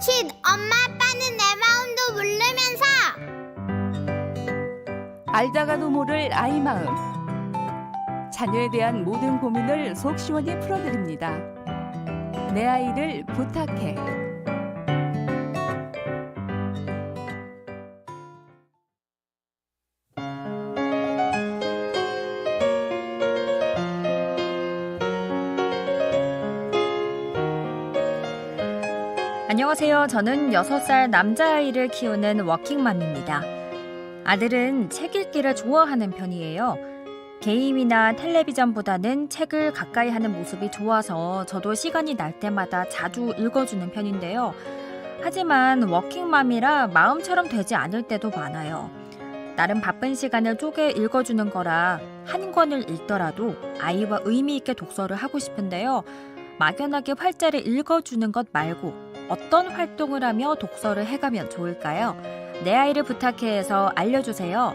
칫, 엄마 아빠는 내 마음도 모르면서. 알다가도 모를 아이 마음. 자녀에 대한 모든 고민을 속 시원히 풀어드립니다. 내 아이를 부탁해. 안녕하세요. 저는 6살 남자아이를 키우는 워킹맘입니다. 아들은 책 읽기를 좋아하는 편이에요. 게임이나 텔레비전보다는 책을 가까이 하는 모습이 좋아서 저도 시간이 날 때마다 자주 읽어주는 편인데요. 하지만 워킹맘이라 마음처럼 되지 않을 때도 많아요. 나름 바쁜 시간을 쪼개 읽어주는 거라 한 권을 읽더라도 아이와 의미 있게 독서를 하고 싶은데요. 막연하게 활자를 읽어주는 것 말고 어떤 활동을 하며 독서를 해가면 좋을까요? 내 아이를 부탁해에서 알려주세요.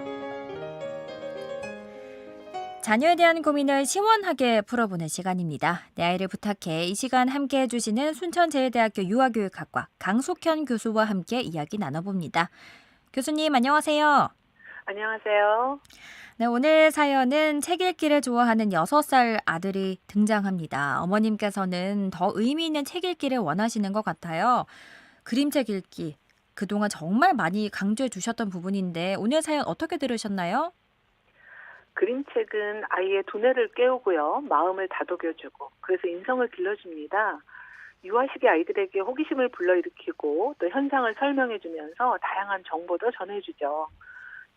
자녀에 대한 고민을 시원하게 풀어보는 시간입니다. 내 아이를 부탁해. 이 시간 함께 해주시는 순천제일대학교 유아교육학과 강숙현 교수와 함께 이야기 나눠봅니다. 교수님 안녕하세요. 안녕하세요. 네, 오늘 사연은 책 읽기를 좋아하는 6살 아들이 등장합니다. 어머님께서는 더 의미 있는 책 읽기를 원하시는 것 같아요. 그림책 읽기, 그동안 정말 많이 강조해 주셨던 부분인데 오늘 사연 어떻게 들으셨나요? 그림책은 아이의 두뇌를 깨우고요. 마음을 다독여주고 그래서 인성을 길러줍니다. 유아 시기 아이들에게 호기심을 불러일으키고 또 현상을 설명해주면서 다양한 정보도 전해주죠.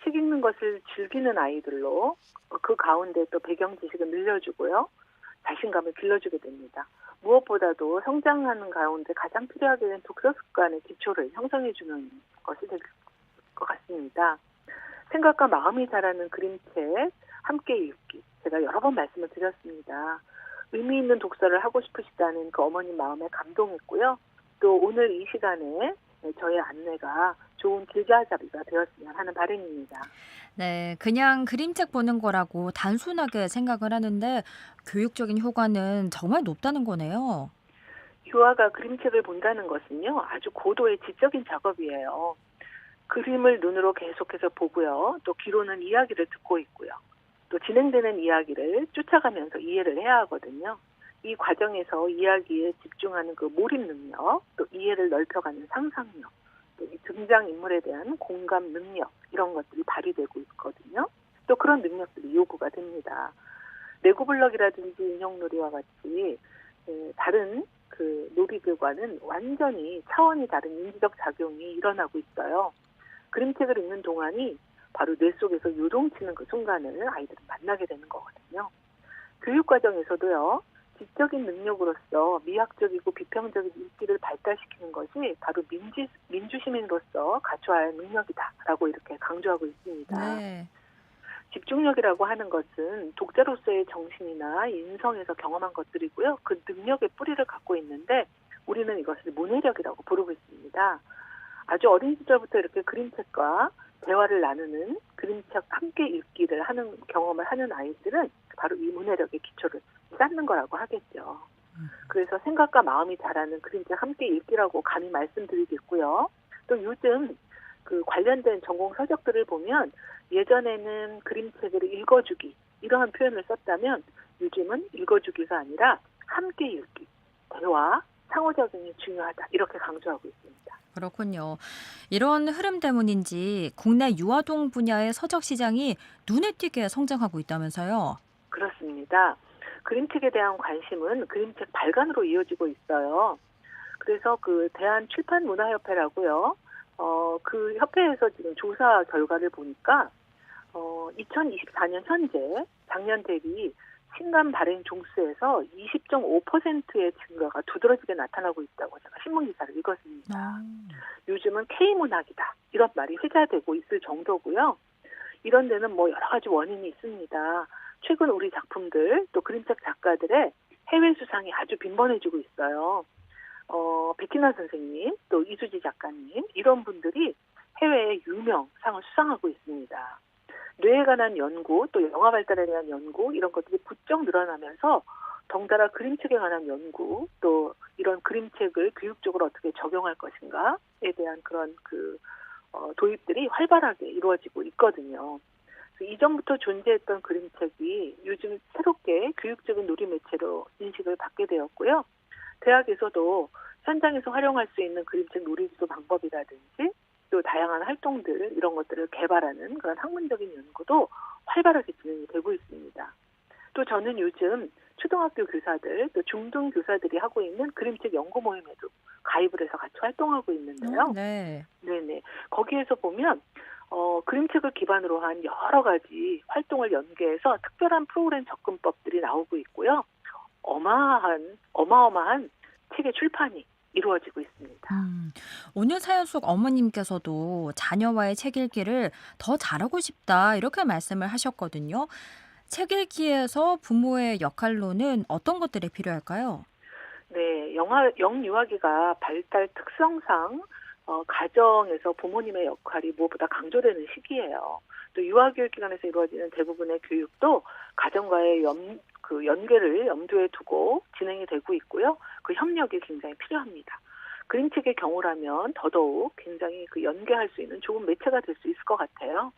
책 읽는 것을 즐기는 아이들로 그 가운데 또 배경 지식을 늘려주고요. 자신감을 길러주게 됩니다. 무엇보다도 성장하는 가운데 가장 필요하게 된 독서 습관의 기초를 형성해주는 것이 될 것 같습니다. 생각과 마음이 자라는 그림책 함께 읽기. 제가 여러 번 말씀을 드렸습니다. 의미 있는 독서를 하고 싶으시다는 그 어머님 마음에 감동했고요. 또 오늘 이 시간에 저의 안내가 좋은 길자잡이가 되었으면 하는 바람입니다. 네, 그냥 그림책 보는 거라고 단순하게 생각을 하는데 교육적인 효과는 정말 높다는 거네요. 유아가 그림책을 본다는 것은요. 아주 고도의 지적인 작업이에요. 그림을 눈으로 계속해서 보고요. 또 귀로는 이야기를 듣고 있고요. 또 진행되는 이야기를 쫓아가면서 이해를 해야 하거든요. 이 과정에서 이야기에 집중하는 그 몰입 능력, 또 이해를 넓혀가는 상상력, 또 이 등장인물에 대한 공감 능력 이런 것들이 발휘되고 있거든요. 또 그런 능력들이 요구가 됩니다. 레고 블럭이라든지 인형놀이와 같이 다른 그 놀이들과는 완전히 차원이 다른 인지적 작용이 일어나고 있어요. 그림책을 읽는 동안이 바로 뇌 속에서 요동치는 그 순간을 아이들은 만나게 되는 거거든요. 교육 과정에서도요. 지적인 능력으로서 미학적이고 비평적인 읽기를 발달시키는 것이 바로 민주시민으로서 갖춰야 할 능력이다라고 이렇게 강조하고 있습니다. 네. 집중력이라고 하는 것은 독자로서의 정신이나 인성에서 경험한 것들이고요. 그 능력의 뿌리를 갖고 있는데 우리는 이것을 문해력이라고 부르고 있습니다. 아주 어린 시절부터 이렇게 그림책과 대화를 나누는 그림책 함께 읽기를 하는 경험을 하는 아이들은 바로 이 문해력의 기초를 쌓는 거라고 하겠죠. 그래서 생각과 마음이 자라는 그림책 함께 읽기라고 감히 말씀드리겠고요. 또 요즘 그 관련된 전공 서적들을 보면 예전에는 그림책을 읽어주기 이러한 표현을 썼다면 요즘은 읽어주기가 아니라 함께 읽기, 대화, 상호작용이 중요하다 이렇게 강조하고 있습니다. 그렇군요. 이런 흐름 때문인지 국내 유아동 분야의 서적 시장이 눈에 띄게 성장하고 있다면서요. 그렇습니다. 그림책에 대한 관심은 그림책 발간으로 이어지고 있어요. 그래서 그 대한출판문화협회라고요. 그 협회에서 지금 조사 결과를 보니까 2024년 현재 작년 대비 신간 발행 종수에서 20.5%의 증가가 두드러지게 나타나고 있다고 제가 신문기사를 읽었습니다. 요즘은 K문학이다 이런 말이 회자되고 있을 정도고요. 이런 데는 뭐 여러 가지 원인이 있습니다. 최근 우리 작품들 또 그림책 작가들의 해외 수상이 아주 빈번해지고 있어요. 백희나 선생님 또 이수지 작가님 이런 분들이 해외의 유명상을 수상하고 있습니다. 뇌에 관한 연구 또 영화 발달에 대한 연구 이런 것들이 부쩍 늘어나면서 덩달아 그림책에 관한 연구, 또 이런 그림책을 교육적으로 어떻게 적용할 것인가에 대한 그런 도입들이 활발하게 이루어지고 있거든요. 그래서 이전부터 존재했던 그림책이 요즘 새롭게 교육적인 놀이 매체로 인식을 받게 되었고요. 대학에서도 현장에서 활용할 수 있는 그림책 놀이지도 방법이라든지 또 다양한 활동들 이런 것들을 개발하는 그런 학문적인 연구도 활발하게 진행이 되고 있습니다. 또 저는 요즘 초등학교 교사들 또 중등 교사들이 하고 있는 그림책 연구 모임에도 가입을 해서 같이 활동하고 있는데요. 네. 네네. 거기에서 보면 그림책을 기반으로 한 여러 가지 활동을 연계해서 특별한 프로그램 접근법들이 나오고 있고요. 어마어마한 책의 출판이 이루어지고 있습니다. 오늘 사연 속 어머님께서도 자녀와의 책 읽기를 더 잘하고 싶다 이렇게 말씀을 하셨거든요. 책 읽기에서 부모의 역할로는 어떤 것들이 필요할까요? 네, 영유아기가 발달 특성상 가정에서 부모님의 역할이 무엇보다 강조되는 시기예요. 또 유아교육 기관에서 이루어지는 대부분의 교육도 가정과의 연계를 염두에 두고 진행이 되고 있고요. 그 협력이 굉장히 필요합니다. 그림책의 경우라면 더더욱 굉장히 연계할 수 있는 좋은 매체가 될 수 있을 것 같아요.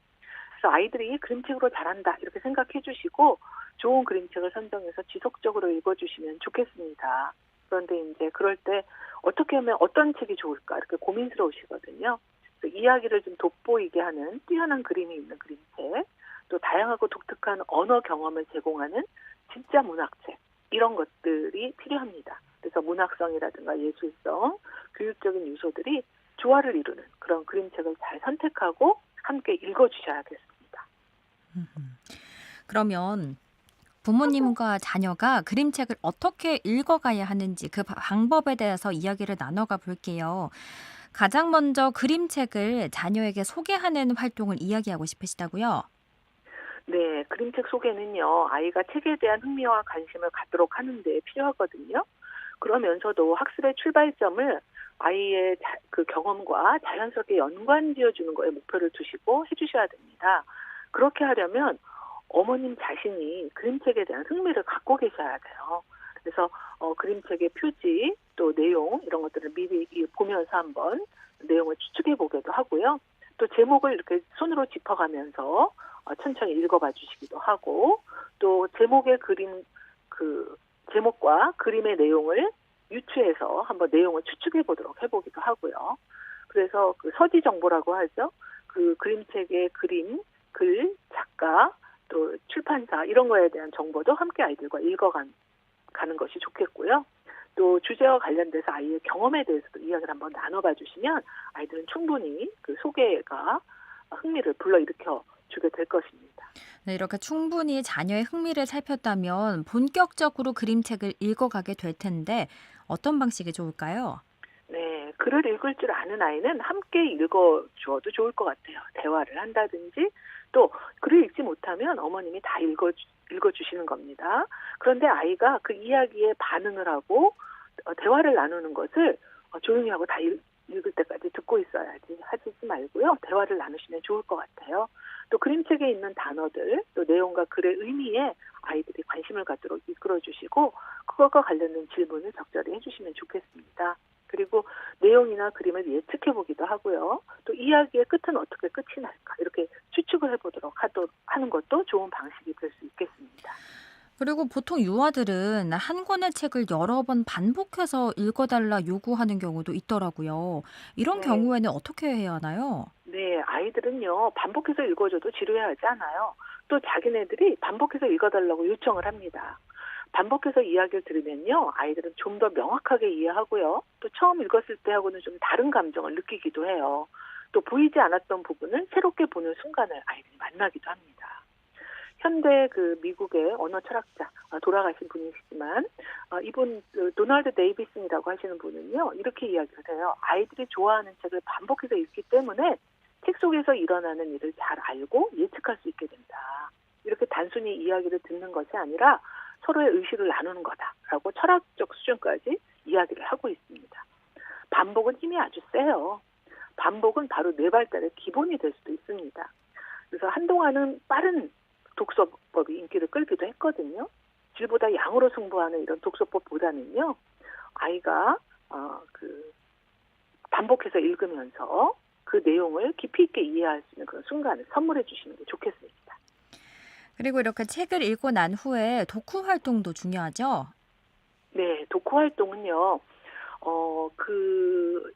그래서 아이들이 그림책으로 잘한다 이렇게 생각해 주시고 좋은 그림책을 선정해서 지속적으로 읽어주시면 좋겠습니다. 그런데 이제 그럴 때 어떻게 하면 어떤 책이 좋을까 이렇게 고민스러우시거든요. 이야기를 좀 돋보이게 하는 뛰어난 그림이 있는 그림책, 또 다양하고 독특한 언어 경험을 제공하는 진짜 문학책 이런 것들이 필요합니다. 그래서 문학성이라든가 예술성, 교육적인 요소들이 조화를 이루는 그런 그림책을 잘 선택하고 함께 읽어주셔야겠습니다. 그러면 부모님과 자녀가 그림책을 어떻게 읽어가야 하는지 그 방법에 대해서 이야기를 나눠가 볼게요. 가장 먼저 그림책을 자녀에게 소개하는 활동을 이야기하고 싶으시다고요? 네, 그림책 소개는요, 아이가 책에 대한 흥미와 관심을 갖도록 하는 데 필요하거든요. 그러면서도 학습의 출발점을 아이의 그 경험과 자연스럽게 연관지어주는 거에 목표를 두시고 해주셔야 됩니다. 그렇게 하려면 어머님 자신이 그림책에 대한 흥미를 갖고 계셔야 돼요. 그래서 그림책의 표지, 또 내용 이런 것들을 미리 보면서 한번 내용을 추측해 보기도 하고요. 또 제목을 이렇게 손으로 짚어가면서 천천히 읽어봐 주시기도 하고 또 제목과 그림의 내용을 유추해서 한번 내용을 추측해 보도록 해보기도 하고요. 그래서 서지 정보라고 하죠. 그 그림책의 그림, 글, 작가, 또 출판사 이런 거에 대한 정보도 함께 아이들과 읽어가는 것이 좋겠고요. 또 주제와 관련돼서 아이의 경험에 대해서도 이야기를 한번 나눠봐 주시면 아이들은 충분히 그 소개가 흥미를 불러일으켜 주게 될 것입니다. 네, 이렇게 충분히 자녀의 흥미를 살폈다면 본격적으로 그림책을 읽어가게 될 텐데 어떤 방식이 좋을까요? 네, 글을 읽을 줄 아는 아이는 함께 읽어주어도 좋을 것 같아요. 대화를 한다든지 또 글을 읽지 못하면 어머님이 다 읽어주시는 겁니다. 그런데 아이가 그 이야기에 반응을 하고 대화를 나누는 것을 조용히 하고 다 읽을 때까지 듣고 있어야지 하지 말고요. 대화를 나누시면 좋을 것 같아요. 또 그림책에 있는 단어들, 또 내용과 글의 의미에 아이들이 관심을 갖도록 이끌어주시고 그것과 관련된 질문을 적절히 해주시면 좋겠습니다. 그리고 내용이나 그림을 예측해 보기도 하고요. 또 이야기의 끝은 어떻게 끝이 날까 이렇게 추측을 해보도록 하는 것도 좋은 방식이 될 수 있겠습니다. 그리고 보통 유아들은 한 권의 책을 여러 번 반복해서 읽어달라 요구하는 경우도 있더라고요. 이런 네. 경우에는 어떻게 해야 하나요? 네, 아이들은요, 반복해서 읽어줘도 지루해하지 않아요. 또 자기네들이 반복해서 읽어달라고 요청을 합니다. 반복해서 이야기를 들으면요, 아이들은 좀 더 명확하게 이해하고요. 또 처음 읽었을 때하고는 좀 다른 감정을 느끼기도 해요. 또 보이지 않았던 부분을 새롭게 보는 순간을 아이들이 만나기도 합니다. 현대 미국의 언어 철학자, 돌아가신 분이시지만, 이분, 도널드 데이비슨이라고 하시는 분은요, 이렇게 이야기를 해요. 아이들이 좋아하는 책을 반복해서 읽기 때문에 책 속에서 일어나는 일을 잘 알고 예측할 수 있게 된다. 이렇게 단순히 이야기를 듣는 것이 아니라 서로의 의식을 나누는 거다라고 철학적 수준까지 이야기를 하고 있습니다. 반복은 힘이 아주 세요. 반복은 바로 뇌 발달의 기본이 될 수도 있습니다. 그래서 한동안은 빠른 독서법이 인기를 끌기도 했거든요. 질보다 양으로 승부하는 이런 독서법보다는요, 아이가 반복해서 읽으면서 그 내용을 깊이 있게 이해할 수 있는 그런 순간을 선물해 주시는 게 좋겠습니다. 그리고 이렇게 책을 읽고 난 후에 독후 활동도 중요하죠? 네, 독후 활동은요,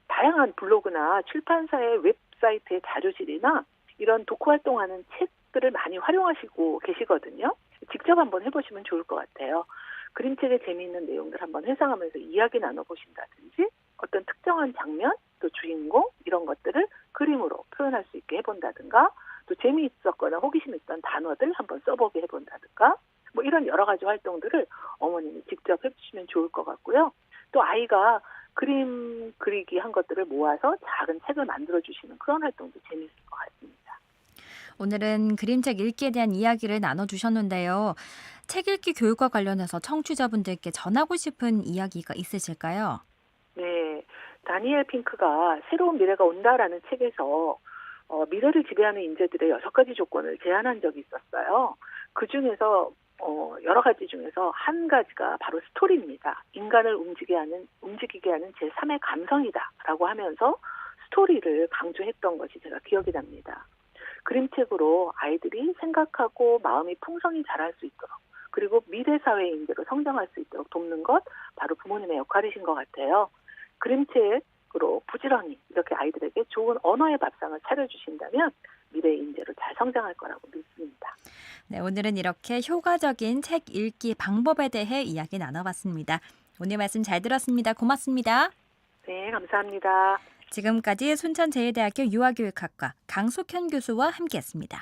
다양한 블로그나 출판사의 웹사이트의 자료실이나 이런 독후 활동하는 책들을 많이 활용하시고 계시거든요. 직접 한번 해보시면 좋을 것 같아요. 그림책의 재미있는 내용들 한번 회상하면서 이야기 나눠보신다든지, 어떤 특정한 장면, 또 주인공 이런 것들을 그림으로 표현할 수 있게 해본다든가, 또 재미있었거나 호기심 있던 단어들 한번 써보게 해본다든가, 뭐 이런 여러 가지 활동들을 어머님이 직접 해주시면 좋을 것 같고요. 또 아이가 그림 그리기 한 것들을 모아서 작은 책을 만들어주시는 그런 활동도 재미있을 것 같습니다. 오늘은 그림책 읽기에 대한 이야기를 나눠주셨는데요. 책 읽기 교육과 관련해서 청취자분들께 전하고 싶은 이야기가 있으실까요? 네, 다니엘 핑크가 새로운 미래가 온다라는 책에서 미래를 지배하는 인재들의 6가지 조건을 제안한 적이 있었어요. 그 중에서 여러 가지 중에서 한 가지가 바로 스토리입니다. 인간을 움직이게 하는 제3의 감성이다라고 하면서 스토리를 강조했던 것이 제가 기억이 납니다. 그림책으로 아이들이 생각하고 마음이 풍성히 자랄 수 있도록, 그리고 미래 사회의 인재로 성장할 수 있도록 돕는 것, 바로 부모님의 역할이신 것 같아요. 그림책으로 부지런히 이렇게 아이들에게 좋은 언어의 밥상을 차려주신다면 미래의 인재로 잘 성장할 거라고 믿습니다. 네, 오늘은 이렇게 효과적인 책 읽기 방법에 대해 이야기 나눠봤습니다. 오늘 말씀 잘 들었습니다. 고맙습니다. 네, 감사합니다. 지금까지 순천제일대학교 유아교육학과 강숙현 교수와 함께했습니다.